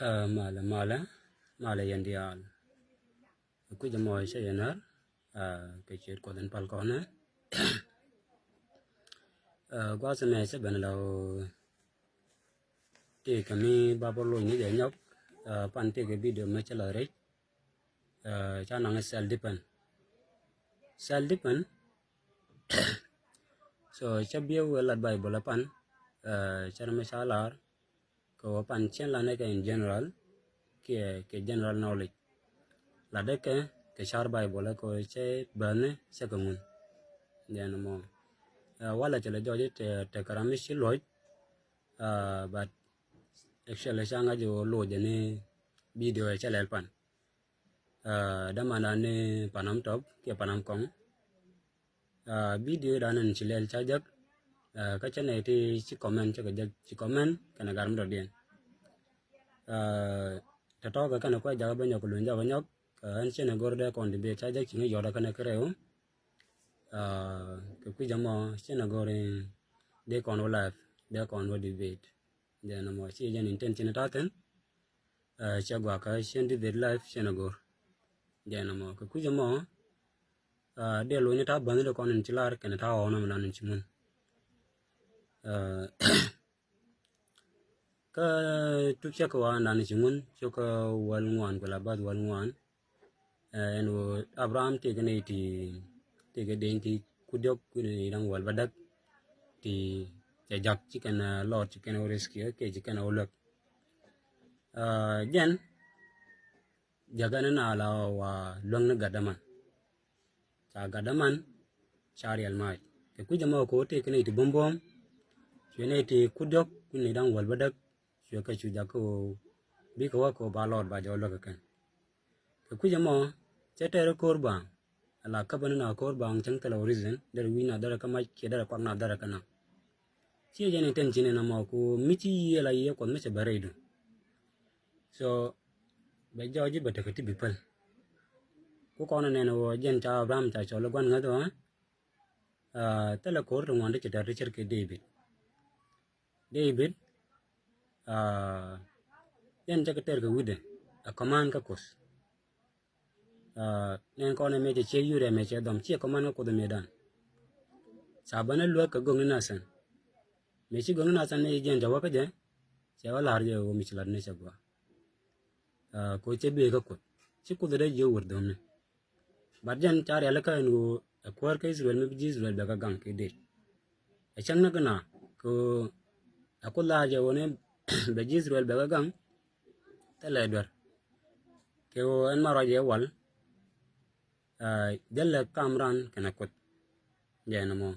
mala yandial ku jamoy shayanar ke chir ko den pal kona gwa sene se ben lo ti kami babolo ni de nyok pan ti ke video me chala re cha nang self depend so cha biu la bible pan cha me chalar ko pan chen la ne in general ke general knowledge la de ke char bible ko che bane se kamun den mo wala chale joje te karami shiloj but actually sanga jo lo jene video chale pan damana ne panam top ke panam kong video danan chilel chajak ka chane ti chi comment cha ga chi comment kana garam do den ta to ga kana ko ja ba nyok lu ja ba nyok an chene gorde kon de chajak chi yo da kana kreo ke ku jamo chene gore de kon live de kon wo debate de na mo chi jen intention ta ten cha gwa ka chen debate live chene gor de na mo ke ku jamo de lo ni ta ban de kon in chilar kana ta ona man in chimun ka tu cha ko na ni chimun cho ka wal ngwan ko la bad wal ngwan en wo abraham te gane ti te ga den ti kudyok ku ni dang wal badak ti ja jak chi kana lot chi kana rescue ke chi kana olak jen jagana na la wa long na gadaman cha gadaman charial mai ke ku jama ko te kene ti bombom chene ti kudyok ku ni dang wal badak chu ka chu jako bi ko ko ba lot ba jo lok kan ke ku jama che te ro korban ala ka ban na korban chang telo reason der wi na der ka ma ke der kwa na der kana chi jene ten chine na ma ko miti la ye ko me che baredo so be joji bata ka ti bipal ko kono ne no jen cha ram cha cho lo gwan ngado tele ko ro ngande che dar cher ke David jen cha ka ter ka wide a command ka kos nen kono me che yure me che dom che command ko de medan sabana lo ka gong na san me chi gong na san ne jen jawa ka je che wala har je o mi chilar ne che gwa ko che be ka ko chi ku de je wor dom ne barjan char yala ka no akwar ka Israel me bi Israel be ka gang ke de e chang na kana ko akulla je woni be Israel be ka gang tele dor ke o en maro je wal delle kamran kana ko je na mo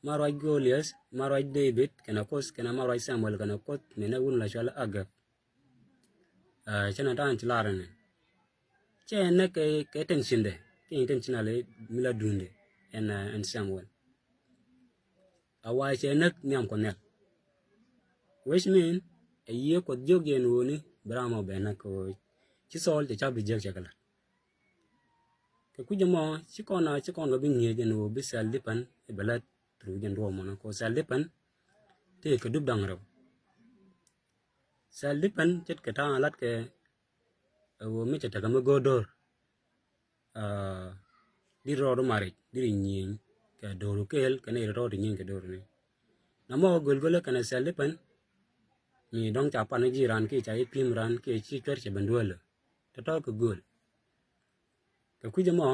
maro Goliath maro David kana kos kana maro Samuel kana ko ne na won la shala aga chana tan chilarane che ne ke tension de ke intentionally mila dunde en Samuel awai che nak nyam ko nek which mean a ye ko jogen woni bramo be na ko chi sol te chabi jek chakala ke kujamo chi kona bi ngie gen wo bi sel dipan e belat tru gen ro mo ko sel dipan te ke dub dang ro sel dipan chet ke ta lat ke wo mi chata ga go dor di ro do mari di nyin ke doru kel ke ne ro di nyin ke doru ne namo golgole kana sel dipan mi dong cha pan ji ran ki cha pim ran ki chi chwer che bandwel to to ko gol ke ku jamo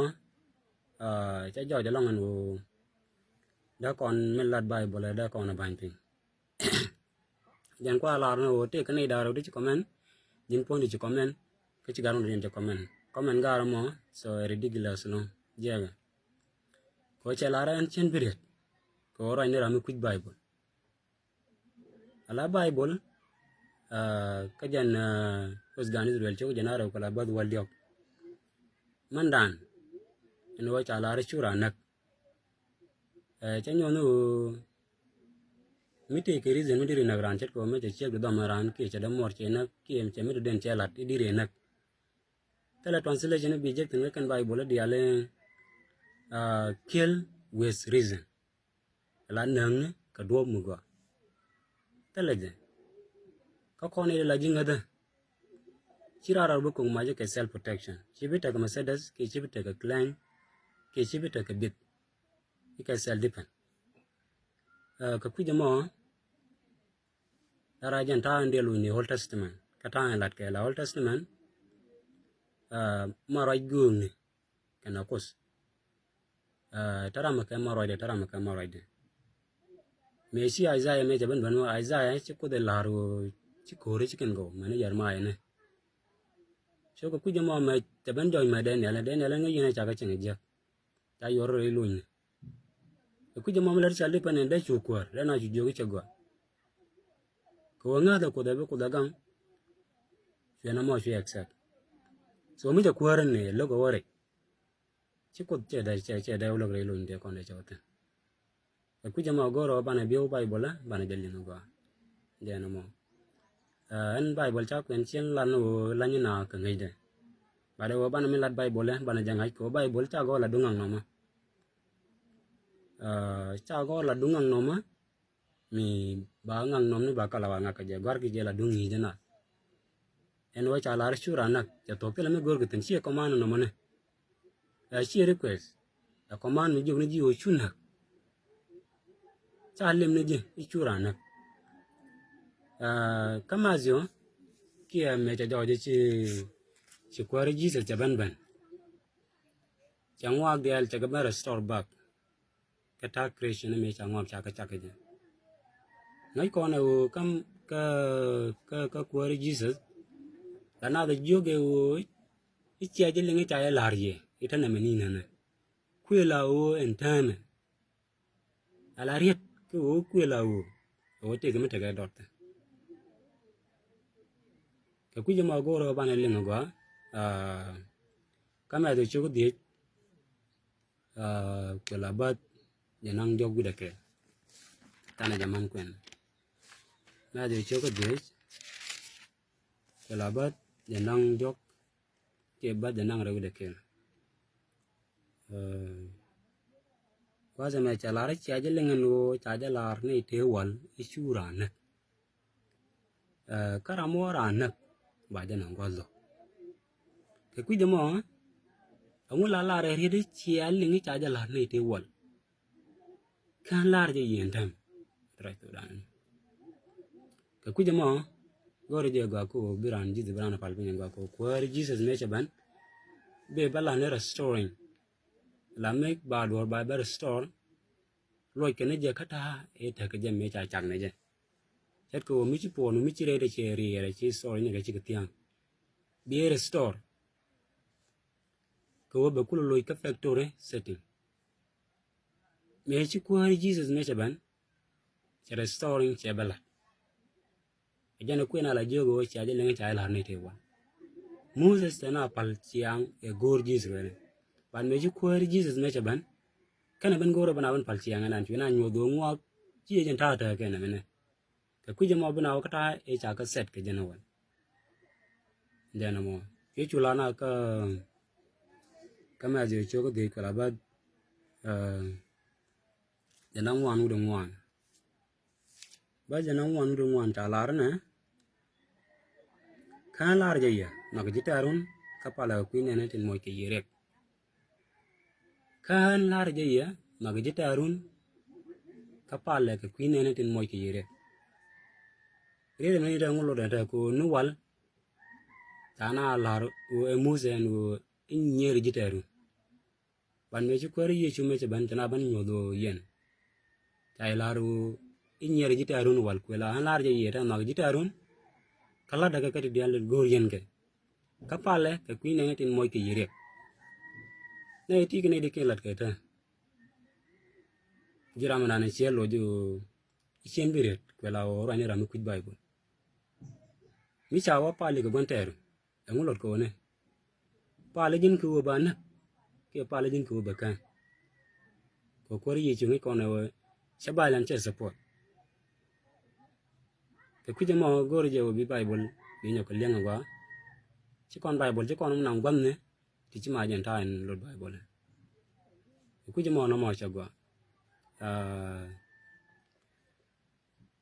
cha jo ja longan wo da kon men lat bible da kon ban pin jan kwa la no te ka nei da ro di comment jin pon di comment ke chi garon di comment garo mo so ridiculous no jega ko che la ran chen biret ko ro ne ram ku bible ala bible kajan usgan Israel cho janaro kala bad wal yok mandan eno wa chala ra chura nak chanyo no mite ke reason mi dire nak ran chet ko me che do maran ke che da mor che nak ke em che mi den che lat dire nak tala translation bi je tin kan bible di ale kill with reason la nang ka do mu go tala je ka kone la jinga da chira bu kung ma je ke self protection chibita ka Mercedes ke chibita ka Klein ke chibita ka bit ke self defense ka kuje mo darajan ta ande lu ni Old Testament kata lat ke la Old Testament maroj gung ni kana kos tara maka maroj de me si Isaiah me jaban ban Isaiah chi ko de laru chi kore chi ken go mane yar ma ne so ka kuje mo me jaban joy ma de ne la ngi ne cha ka chen je ta yor re lu ni ka kuje mo ler sal de pan de chu kwar le na ju jo ki go ko nga da ko da gang ye na mo shi exact so mi da kwar ne lo go wore chi ko che da lo re lu ni de kon de chote kuja ma goro bana biu Bible bana jalli no go de no mo an Bible cha kwen chen lan no lan ni na ka ngai de ba de bana mi lat Bible bana jangai ko Bible cha go la dungang no ma cha go la dungang no ma mi ba ngang no ni ba kala wa ngaka je gwar ki je la dungi je na en wa cha la shura nak ya to ke la mi gor gitin chi ko man no ma ne chi request a command ni ju ni ji o chuna cha lem ni ji ichura nak kamazio kia me cha joje chi kwari Jesus cha ban changwa gel cha ga restore back kata creation me cha ngom cha ka je ngai ko na kam ka kwari Jesus dana da joge o ichi aje lengi cha ya larye ita na menina na kwela o entame alariet ko kwela o te ga meta ga dot ka kuje ma goro bana lenga go kama do chugo di kwela bat yanang jog guda ke tana jaman kwen na do chugo di kwela bat yanang jog ke bat yanang ra guda ke kwa zama chalare chaje lenga no chaje lar ne te wal isura na karamo ra na ba jana ngwazo ke kuje mo angula la re ri chi al ngi cha ja la ne te wal kan lar je yen tam tra to dan ke kuje mo gore je ga ko biran ji de biran pal bin ga ko kwar Jesus me chaban be bala ne restoring la make bad or by restore loy ke ne je kata e ta ke je me cha chang ne je chet ko mi chi po no mi chi re che ri re chi story ne ga chi ke tiang be restore ko ba kulo loy ka factory setting me chi kwari Jesus me chaban che restoring che bala ejana kwena la jogo cha je lenga cha la ne te wa Moses tana pal chiang e gor Jesus ne ban me chi kwari Jesus me chaban kana ban goro bana ban pal chiang nan chuna nyodo ngwa chi je ta ta ke na ne ka kuje mo bana ka ta e cha ka set ke jana wan dena mo ke chula na ka kama je chogo de kala ba jana ngwan u de ngwan ba jana ngwan u de ngwan ta lar na kan lar je ya na ga jitarun kapala kuine ne tin mo ke yirek kan lar je ya na ga jitarun kapala ke kuine ne tin mo ke yirek re ne da ngulo da ko nuwal tana lar o emuzen o inyer jitarun ban me kwari ye chume che ban tana ban nyodo yen tai laru inyer jitarun wal kwela an lar je yeta mag jitarun kala daga kati dial gor yen ke kapale ke kuine ne tin moy ke yire ne ti ke ne de ke lat ke ta jiram na ne chelo ju chen biret kwela o rani ram ku bible mi cha wa pale ke gonteru ngulot ko ne pale jin ku ba na ke pale jin ku ba kan ko kwari ye chungi ko ne we shabalan che support ke kuje mo gor je bi bible bi nyoko lenga ba ci kon bible ci kon nam gwam ne ti ci ma jen ta en lo bible ke kuje mo no mo cha gwa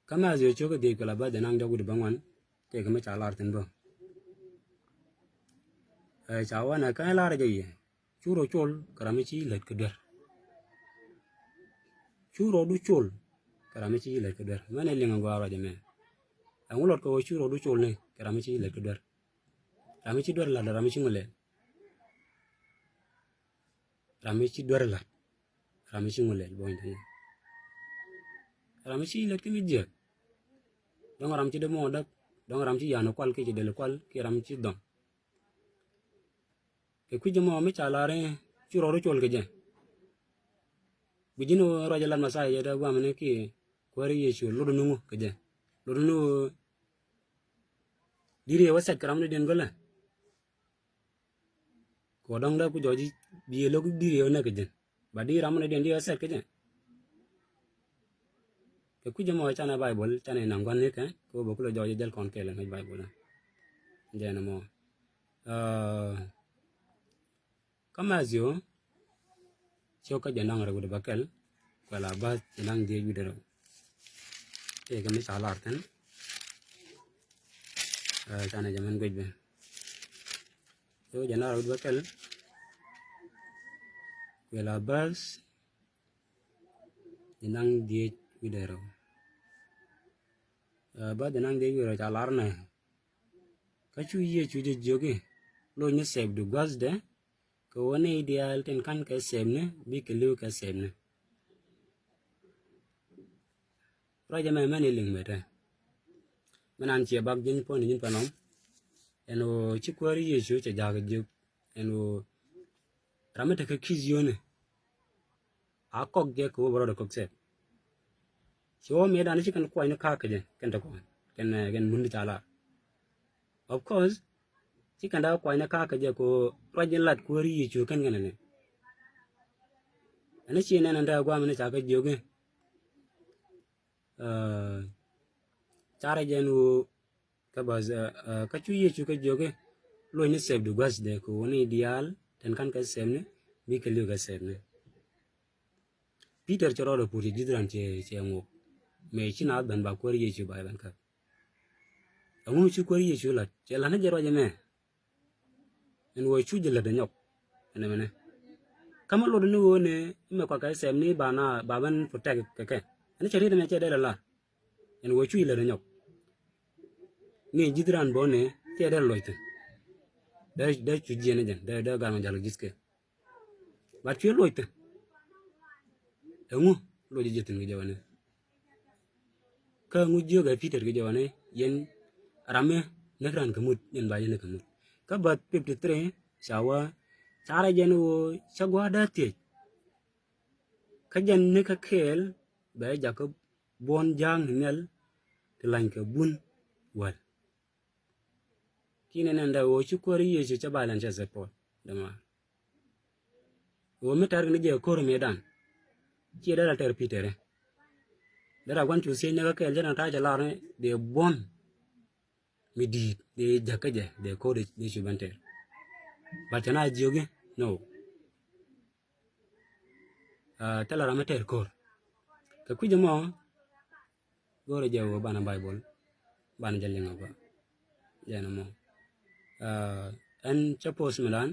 kama je choga de kala ba de nang jogu de bangwan ke ke ma cha lar tin bo cháu này cái la gì chú rồi chôn cái mấy chi lệch cái đợt chú rồi đu chôn cái mấy chi lệch cái đợt mấy này liền ngồi rồi mẹ ông lọt coi chú rồi đu chôn này cái mấy chi lệch cái đợt mấy chi đợt là mấy chi ngồi mấy chi đợt là mấy chi ngồi boy này mấy chi lệch cái gì vậy dong ram chi demo dak dong ram chi yano kwal ke chi del kwal ke ram chi dong ke ku jamo me chala re chu ro chol ke je bijino ro jalan masai ya da gwa mane ki kwari ye chu lo nu ke je lo nu diri wa sat kram ne den gola ko dong da ku joji bi lo ku diri na ke je ba di ram ne den di sat ke je ke ku jamo chana bible chana nang gwan ne ke ko bo ku lo joji del kon ke le bible je na mo kamazio choka janang ra gudu bakal kala ba janang dia gudu e kami salar kan sana zaman gudu so janang ra gudu bakal kala bas janang dia gudu ba janang dia gudu salar na kacu ye cuci joge lo ni save du gas de ko woni ideal ten kan ka save ne bi ke lu ka save ne raja me mani ling meta manan che bag jin pon jin panom eno chikwari yesu che jaga juk eno rameta ka kizione akok ge ko bro ko set so me dan chi kan ko ina ka ke ken ta ko ken mundi tala of course chi kan da ko ina ka ke ko rajin lat kwari yesu kan ne ana chi ne nan da gwa mene ta ka joge cara jenu ka baz ka chu ye chu ka joge lo ni save du gas de ko ni ideal ten kan ka save ne bi ke lu ka save ne Peter choro do puri jidran che ngo me china ban ba ko ye chu ba ban ka amu chu ko ye chu la che la na jero je me en wo chu je la de nyok ene mene kama lo de wo ne me ko ka save ni ba na ba ban protect ke ani cheri de me che de la en wo chu le de nyok ni jidran bone che de loite da chu je ne jan da ga ma jalo giske ba chu loite engu lo je jetin ge jawane ka ngu jo ga Peter ge jawane yen rame nekran kamut yen ba yen kamut ka bat 53 sawa cara jen wo chagwa da te ka jan ne ka kel ba ja ka bon jang nel tlan ka bun wal kine nan da wo chu ko ri ye cha balan cha support dama wo metar ne je ko medan chi da ter Peter dara gwan chu se ne ka kel jana ta ja la ne de bon mi di de jakaje de ko de chu banter ba tana joge no tala ra meter ko ka ku jamo gore jawo bana bible bana jalenga ba jana mo an chapos medan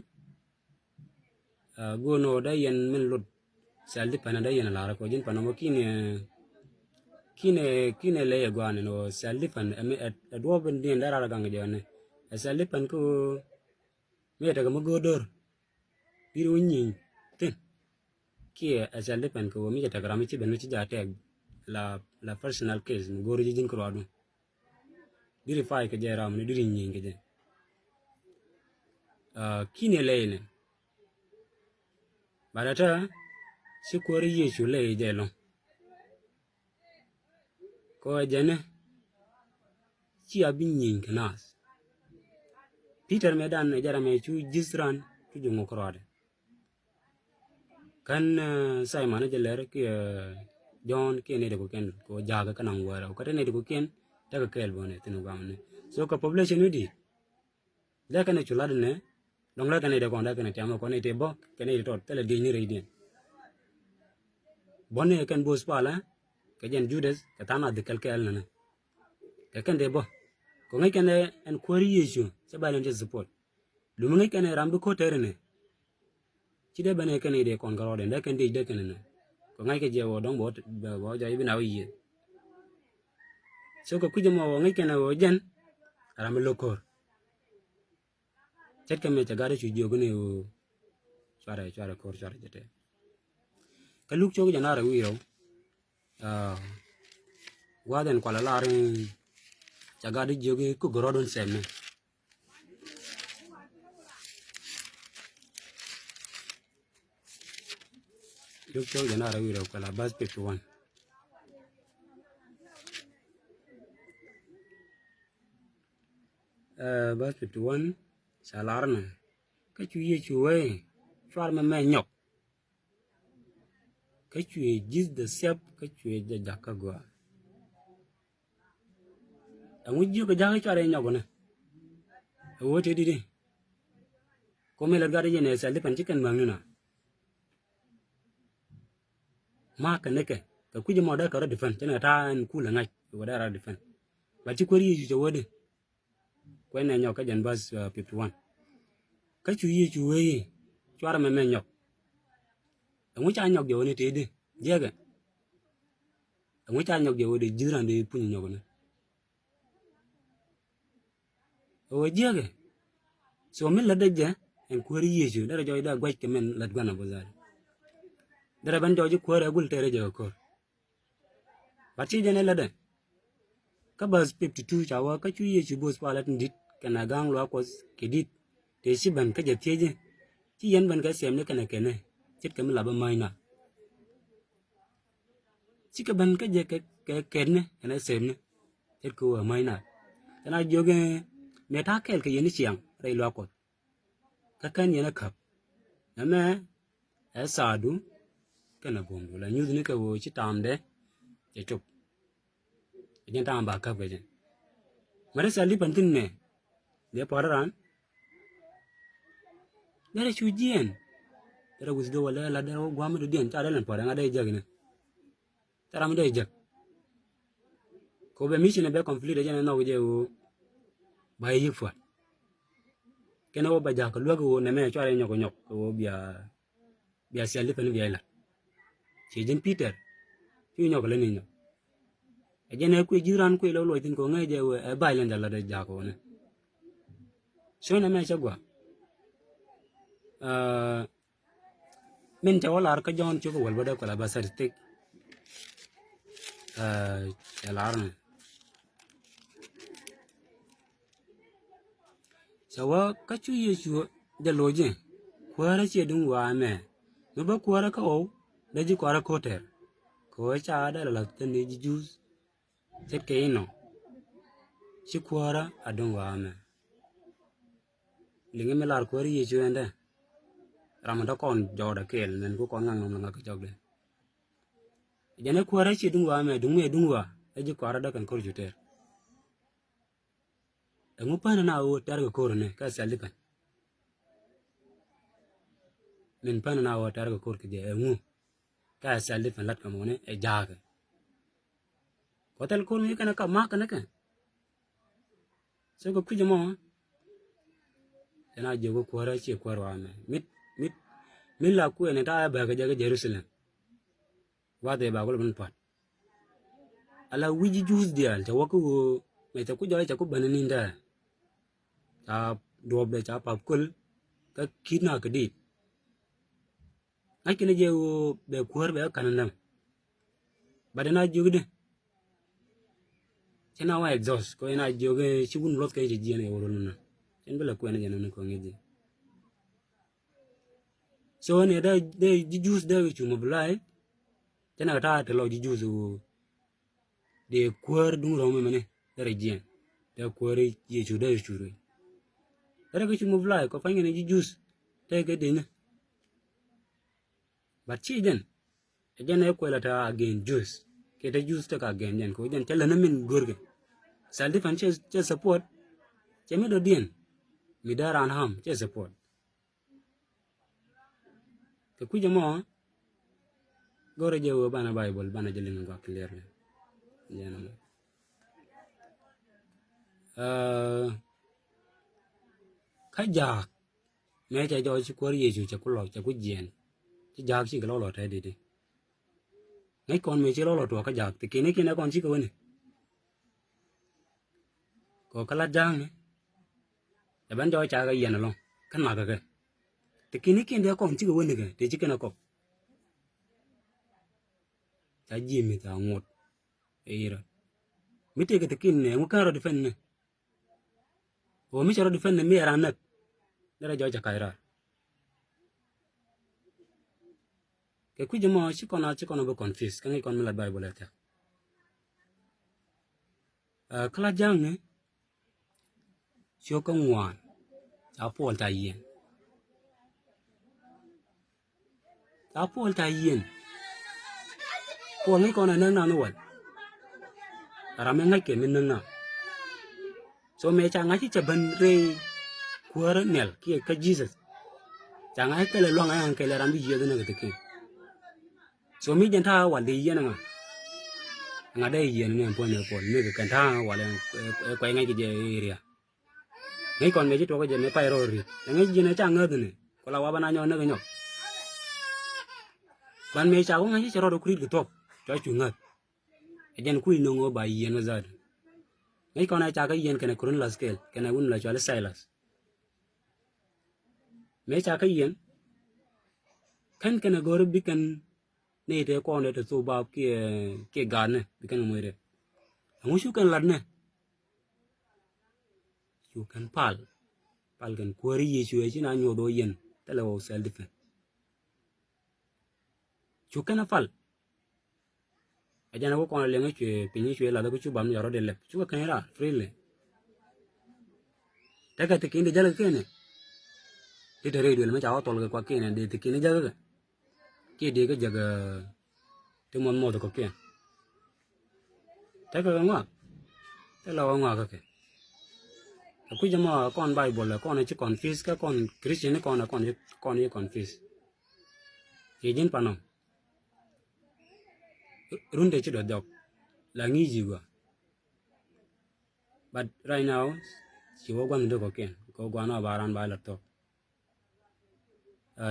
go no da yen min lut saldi pana da yen lara ko jin pana mo kine le gwan no saldi pan me do ben din dara ganga jone saldi pan ko me daga mo godor biru nyin tin ki saldi pan ko mi ta grami ci benu ci jate la personal case mo goro jin ko adu diri fay ke jera mo diri nyin ke je kine le ne barata si kwari yesu le jelo ko jene ci abin nyin kenas Peter medan jara me chu jisran chu jongo krode kan Simon jeler ki John ke ne de ko ken ko jaga kanang wara ko ne de ko ken ta ka kel bone tinu gamne so ka population udi da kana chula ne dong la kana de ko da kana tamo ko ne te bo kana de tot tele de ni reidin bone kan bos pala ka jen Judas ka tana de kel ne ka kan de bo ko ngai kan en kwari yesu se ba len support lumungi kene rambu ko terene chide bane kene de kon garo de ken de kene ne ko ngai ke je wo dong bo ja ibi na wi so ko kuje mo ngai kene wo jen rambu lokor chet ke me ta gare chu jogo ne wo chwara kor chwara jete kaluk chogo jana ra wi ro waden kwala larin chagadi jogi ku gorodon semme luk chogo jana ra wi ro kwala bas 51 bas 51 salarna ka chuye chuwe chwar me nyok ka chuye jis de sep ka chuye jakka gwa angu jiyo ka jaka chwar nyok ne wote didi ko me la gade jene sel pan chicken manuna ma ka neke ka kuje mo da ka ro defend tena ta en kula ngai ko da ra defend ba chi ko ri ju wode ko ne nyok ka jan bas 51 ka chuye chuwe chwar me nyok angu cha nyok jo ne tede jega angu cha nyok jo de jiran de punyo nyok ne o jega so min la deje en kwari yeju dara joy da gwaj ke men lat gwana bozari dara ban joji kwara gul tere je ko bati jene la de ka bas 52 chawa ka chu yeju bos palat ndit kana gang lo ko kedit te si ban ka je teje ti yen ban ka sem ne kana kene chit kam la ba mai na chi ka ban ka je ke kene kana sem ne chit ko mai na kana joge me ta kel ke yen chiang rei lo ko ka kan yana kap na me asadu kana bongo la nyuzi ni ka wo chi tamde je chop je tam ba ka beje mare sali pantin ne de pararan dere chujien dere wuzdo wala la dere gwam do dien ta dalen para ngade jagne tara mi de jag ko be mission be complete je na wo je wo ba yi fwa kena wo ba ja ko logo ne me chware nyok wo bia sali pan bia la ci jin peter ci nyok le ni nyok ejene ku jiran ku lo tin ko ngai je e bai len dala de ja ko ne so na me chagwa min ta wala ka jon ci ko wal bada ko la basar tek elar ne sawa ka chu ye chu de loje kwara ce dun wa me no ba kwara ka o da ji kwara ko ter ko cha da la tan ni ji jus ce ke no ci kwara adun wa me linga me lar kwari ye chu ende ramada kon joda kel men ko kon ngang ngam ka jogle jene kwara ci dun wa me dun wa da ji kwara da kan ko ju ter engu pana na o tar ko ne ka salipan min pana na o tar ko ke je engu ka salipan lat ka mo ne e jaga ko tel ko mi kana ka ma kana ka so ko kuje mo ena je ko kwara ci kwara me mit la ku ne ta ba ga je Jerusalem wa de ba ko ban pat ala wiji jus dial ta wako me ta ku jale ta ku banani nda ta dob de ta pap kul ka kina ka dit akine je wo be kwar be kanandam badana jogde cena wa exhaust ko ina joge chigun lot kay je ne woro nuna en bela ko ene jana ko ngeje so ne da de jus de chu mo blai cena ta te lo jus de kwar dum ro me mane dere jien de kwar ye chu de chu re dere ko chu mo blai ko fanye ne jus te ke de ne but chi den ejene ko la ta again jus ke de jus ta ka again jen ko jen tele na min gorge sal defan che support che me do dien mi daran ham che support ke ku jamo gore je wo bana bible bana jelin ko clear le jena kajak me cha jo chi ko ye chu cha ku lo cha ku jen chi ja chi ko lo te di ngai kon me chi lo to ka ja te kine kon chi ko ne ko kala jang ne e ban jo cha ga yen lo kan ma ga te kine de kon chi ko ne ga te chi kana ko cha ji mi ta ngot e ira mi te ke te kin ne mu ka ro defen ne o mi cha ro defen ne mi era na dara jo cha ka ira ke ku jamo chi kono be confuse kan kon mi la bible ta kala jang ne cho ko ngwan cha pol ta yen cha pol ta yen pol ngai kon na no wa ra me ngai ke min na so me cha ngai cha ban re kuara nel ki ka jesus cha ngai ke le lo ngai ke le ram bi ye na ke ke so mi jen tha wa de yen nga de yen ne po ne pol ne ke kan tha wa le ko ngai ke je area ngai kon me ji to ko je me pa ro ri ngai ji ne cha ngai ne ko la wa bana nyo ne ke nyo ban me cha ko ngai cha ro do kri ke top cho chu ngat jen ku no ngo ba yen za ngai kon cha ka yen ke ne kurun la scale ke ne un la cho le silas me cha ka yen kan ke ne go ri bikan ne te ko ne te so ba ke ga ne bikan mo re ngu shu kan la ne chu kan pal kan ko ri ye chu e na nyo do yen te le o self defense chu kan fal ajana ko kon le ngi che pinyi che la ko chu bam yaro de le chu kan ra freely ta ka te kin de jala ke ne te re do le ma cha to le kwa ke ne de te kin jala ke de ke jaga te mon mo ko ke ta ka ngwa te la ngwa ka ke ku jama kon bible la kon chi confuse ka kon christian kon ye confuse ye jin panom runde chi do dok la ngi ji gwa but right now chi wo gwan do ko ken ko gwana baran ba la to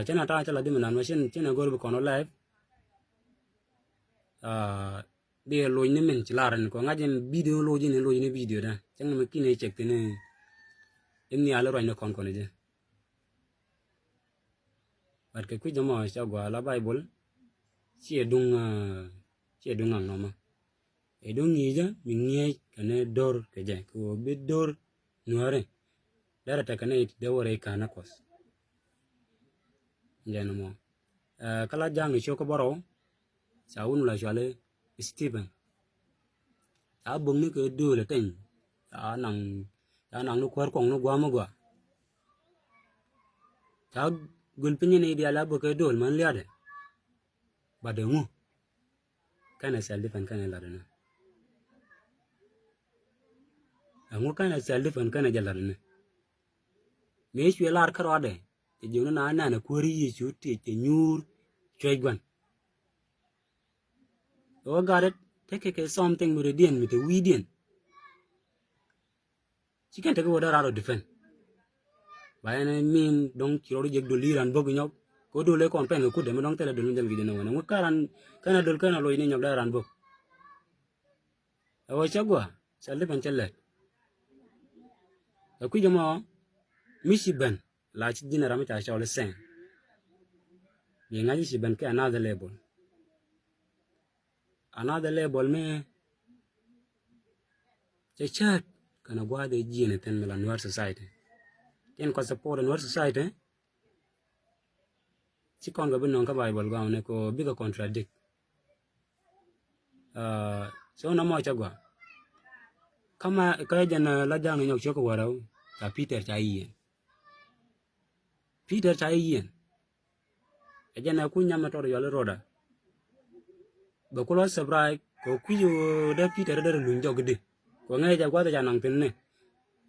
chena ta chala dim nan machine chena gor ko no live de lo ni men chi laran ko ngajin video lo ni video da cheng me kine check tene emni ala ro ni kon je but ke ku jama cha gwa la bible chi dung no ma e dung ni ja mi nge kane dor ke je ko be dor nuare dara ta kane de wore kana kos njeno mo kala jang cho ko boro sa un la jale Stephen a bung ni ke do le ten a nang no kwar kong no gwa mo gwa ta gul pinyi ni dia la bo ke do man liade ba de ngu kana self defense kana la na ngu kana self defense kana jala na me shwe lar karo de te jono na kwari yi chu te nyur chwe gwan o got it take something meridian with a weedian chicken take order out of defense by any mean don't kiro jeg do liran bog nyok ko do le kon pen ko de mon tele do ndel gi no ngana karan kana dol kana lo ni nyok daran bog o chagwa sale pan chelle ku jama mishiban la chi dinara ma cha shawle sen ye ngaji shi ban ke another label me chat kana gwa de jine ten mela noir society ken ko support noir society ci kon ga bin ka bible ga ne ko biga contradict so na mo chagwa kama ka jana la jang nyok choko warau ka peter cha yen ajana kunya mator yole roda ba ko lo sabrai ko kuyo da peter da lu jog de ko ngai ja gwa da nang tin ne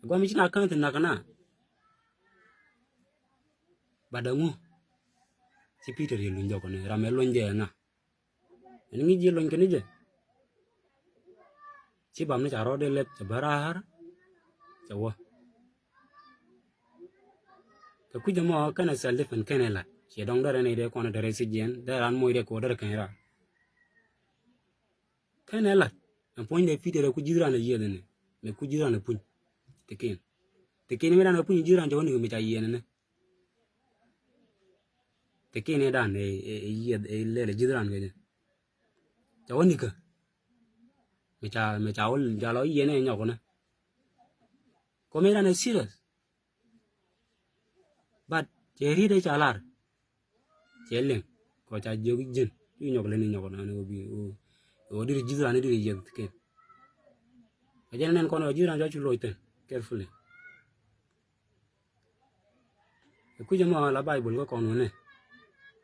gwa mi na kan tin na kana badangu si peter ye lu jog ne ramelo nje na ni ji lo ngene je si bam ne charo de lep barar chawa cái quy mà cái này self defense cái này là chỉ đóng đó này để con đời sinh gen để ăn mồi để có đời cái ra cái này là point để phi để ku jira na yele ne me ku jira na pun tekin me na pun jira njo ni me cha yene ne tekin ne dan e le jira na ge cha woni ka me cha ol ja lo yene nya ko na ko me na serious but cheri de chalar cheleng ko cha jogi jin yu nyok le ni nyok na ne bi o dir jira ne dir yeg tekin ajan nen kono jira njo chulo iten carefully ku jama la bible ko kono ne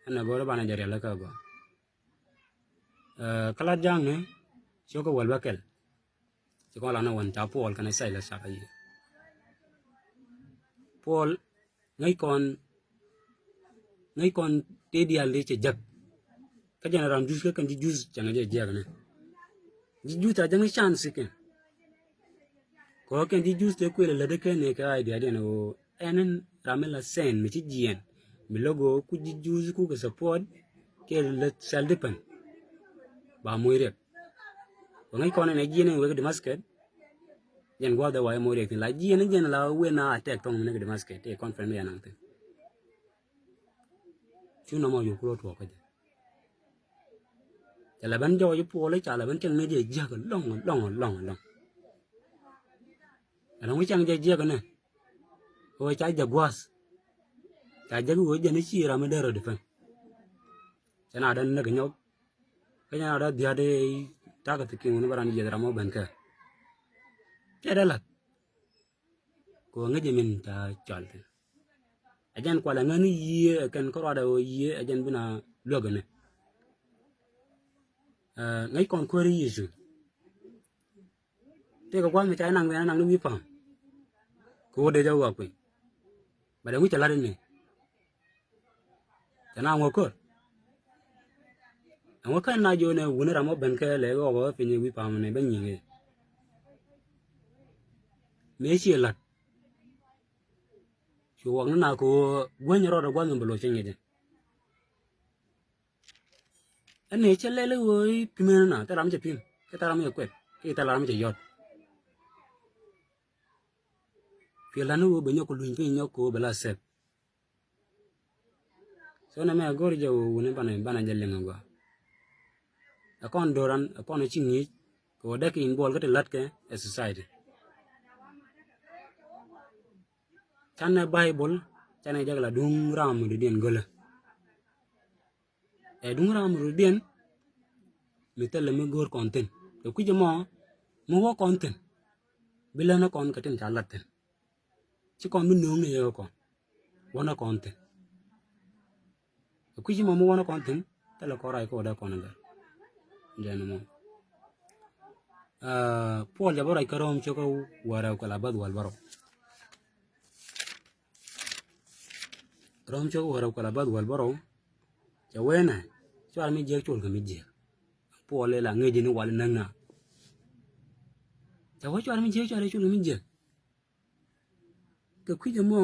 ana go bana jare la ka go kala jang ne choko wal bakel ko la na wan ta pol kana sai la sa yi pol ngai kon te dia le che jak ka jana ram jus ka kan di jus jana je jak ne di jus ta jang chance ke ko kan di jus te ku le de ke ne ka idea de no enen ramela sen mi ci jien mi logo ku di jus ku ka support ke le sel depen ba moy rek ko ngai kon ne jien we de masket yen go da wa moy rek la jien la we na attack tong ne de masket e kon fen ya nang te chu no mo yu ku lo to ka ja la ban jo yu po le cha la ban chen ne je ja ka long ana wi chang je ka ne o cha ja gwas cha ja go je ne chi ra me de ro de fen cha na dan ne ga nyok ka nya da dia de ta ka tikin ne baran je ra mo ban ka cha da la ko nge je min ta chal te ajan kwa la ngani ye kan ko ra da ye ajan bina lo ga ne ngai kon ko ri yesu te ko kwa mi cha nang ni wi pam ko de ja wa ku ba de wi cha la de ne cha na ngo ko ngo kan na jo ne wu ne ra mo ban ka le go go fi ni wi pam ne ban yin me chi la chu wang na ko gwen ro da gwan bolo chen ye de ane che le wo pi me na ta ram che pin ke ta ram ye kwet ke ta ram che yot fi la no be nyoko luin pin nyoko bela sep so na me gor je wo ne bana jelle ngo akon doran akon chi ngi ko de ki in bol ke lat ke e society tan bible tan jagla dung ram de den gola e dung ram de den mi tele me gor konten to ku je mo wo konten bila na kon ka tin chalaten ci kon mi no ngi yo kon wona konten ku je mo wona konten tele ko ray ko da kon da jeno mo Paul ya boray karom choko wara ko la bad wal baro rom choko wara ko la bad wal baro ya wena chwal mi je chul ga mi je Paul la ngeji ni wal nang na ya wa chwal mi je chul mi je ka ku je mo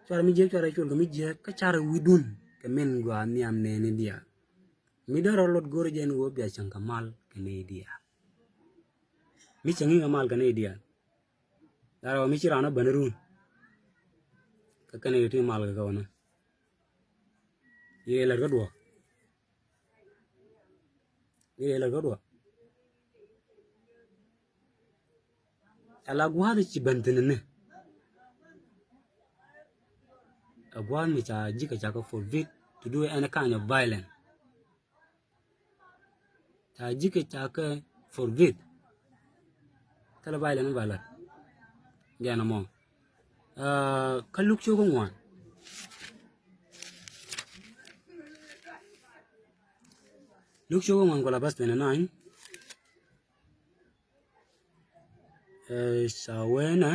chwal mi je chul ga mi je ka chara widun ka men gwa mi am ne ni dia mi daro lot gor jen wo bia chang kamal ka ne dia mi changi kamal ka ne dia daro mi chirana banarun ka kane ti mal ka wona ye la gadwa ala gwa de ci bantene ne agwa mi cha jika cha ka forbid to do any kind of violence cha jika cha ka forbid kala violence bala jana mo kaluk cho ko ngwan luk cho ko ngwan ko la bas 29 sawena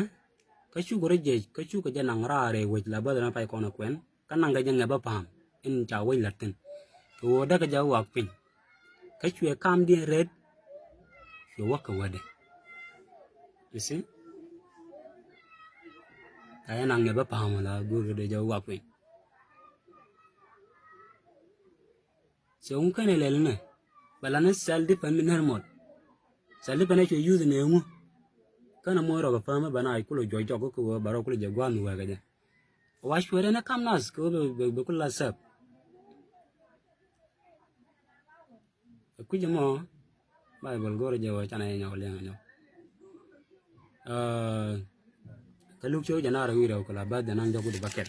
kachu gore je kachu ka janang rare we la ba na pai kona kwen kanang ga janga ba pam in cha we latin to da ka jawa pin kachu e kam di red yo waka wade you see Kaya nang nge ba pa mo la gu de jo wa pin. So un kan le ne. Bala na sal di pan min har mod. Sal di pan e use ne ngu. Kana mo ro ga pa ma bana ai kulo jo jo ko baro kulo je gwa mi wa ga ja. Wa shwere na kam nas ko be kulo sap. Ku je mo Bible go je wa chana nya le nya. Kaluk cho jana ra wi ro ko la ba de nang jo ku de baket.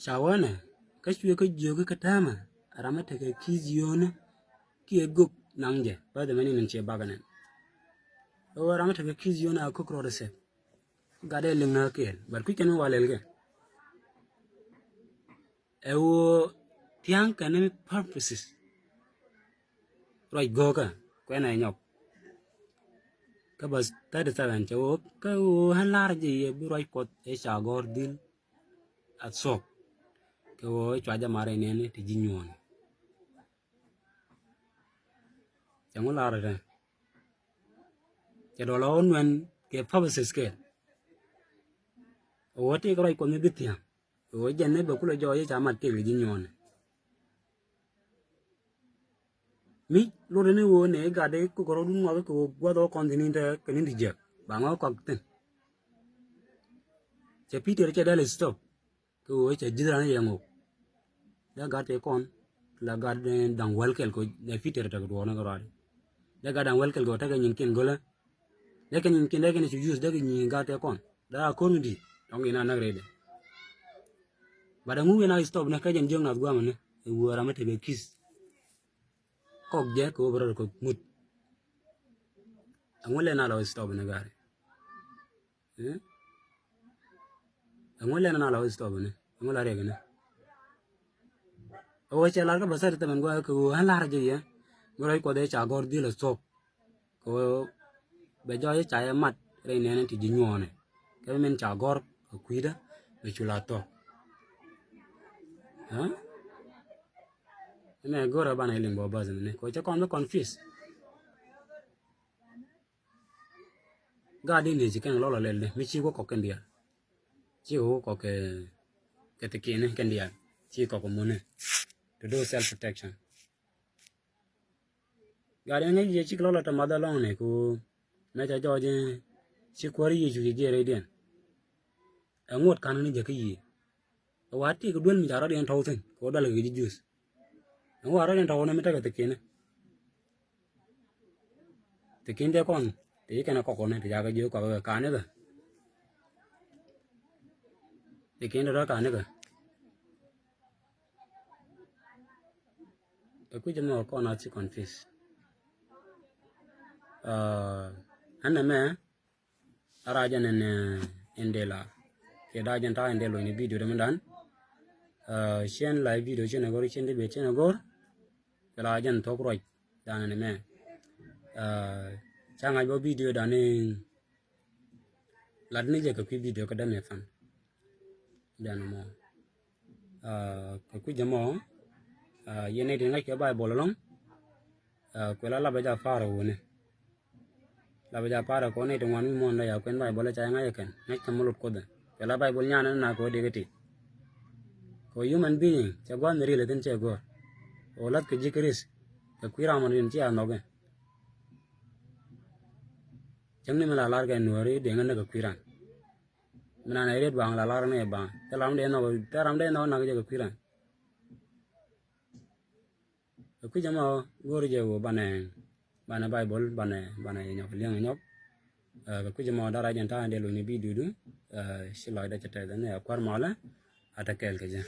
Shawana ka shwe ka jogo ka tama arama ta ka kiziona ki egop nangje ba da mani nan ce baganan o arama ta ka kiziona ko kro se gade lingna ke bar ku kenu walel ge e wo tiang kan purposes right goga ko na nyok ka bas ta da talan ce wo ka wo halar je ye bi right ko e shagor dil at sok ke wo chwa ja mare ne ti jinyon chẳng có rồi cái đó là ôn cái purposes cái ở đây cái này còn mới biết thiệt ở dân này bữa cứ là do cái chả mặt cái gì nhon mi lúc này wo này cái đấy cứ có đúng không cái qua đó còn thì nên cái nên đi giờ bằng ngó còn tên chỉ Peter cái đó là stop cái wo chỉ chỉ là này ngô đã gạt cái con là gạt đang welcome cái Peter cái đó nó rồi đã gạt đang welcome cái cái những cái gọi là lekin yin kin lekin use dagi ni gate kon da community donc ina nagrede bada ngu na stop na kajem jong na gwa mane e wora mate be kiss kok je ko bro ko mut angole na la stop na gare angole na la stop ne angola rega ne o che la ga basar ta man gwa ko han la je ye ngoro ko de cha gor di la stop ko be jo ye cha mat re ne ti jinyone ke men cha gor ko kuida be chula to ha ne gora bana iling bo bazan ne ko cha kon be confuse ga di ne ji kan lo lo le mi chi ko ken dia chi ko ke te kene ken dia chi ko mone to do self protection ga ne ye chi lo lo ta ma da long ne ko na cha jo je chi kwari yi ju je re den ngot kan ni je ki yi wa ti ko don mi dara den tawten ko dal ga ji jus wa ra den taw na mi ta ga te ken de kon te ke na ko ne te ja ga ju ko ka ne ga te ken ra ka ne ga ku je mo ko na chi confess ana me arajan endela ke dajan ta endelo ni video de mandan shen live video chen agor chen de be chen agor kala jan tok roi dan ne me changa bo video dan ni ladni je ka video ka dan me fan dan mo ka ku jamo yene de ngai ke bible long ko la ba ja fara woni la baja para ko ne to wan mo na ya kwen bai bola cha ngai ken ngai kam mulut ko da la bai bol nya na ko de gati ko human being cha gwa meri le den che go olat ke jikris ka kwira mon rin cha no ge chang ne mala lar ga no re de ngan ga kwira mana na red bang la lar ne ba ta lam de no ta ram de no na ga kwira ku jama gor je wo bana bible bana nyok liang nyok ku jama dara janta ande lo ni bi dudu shi la da chata ne akwar mala ata kel ke ja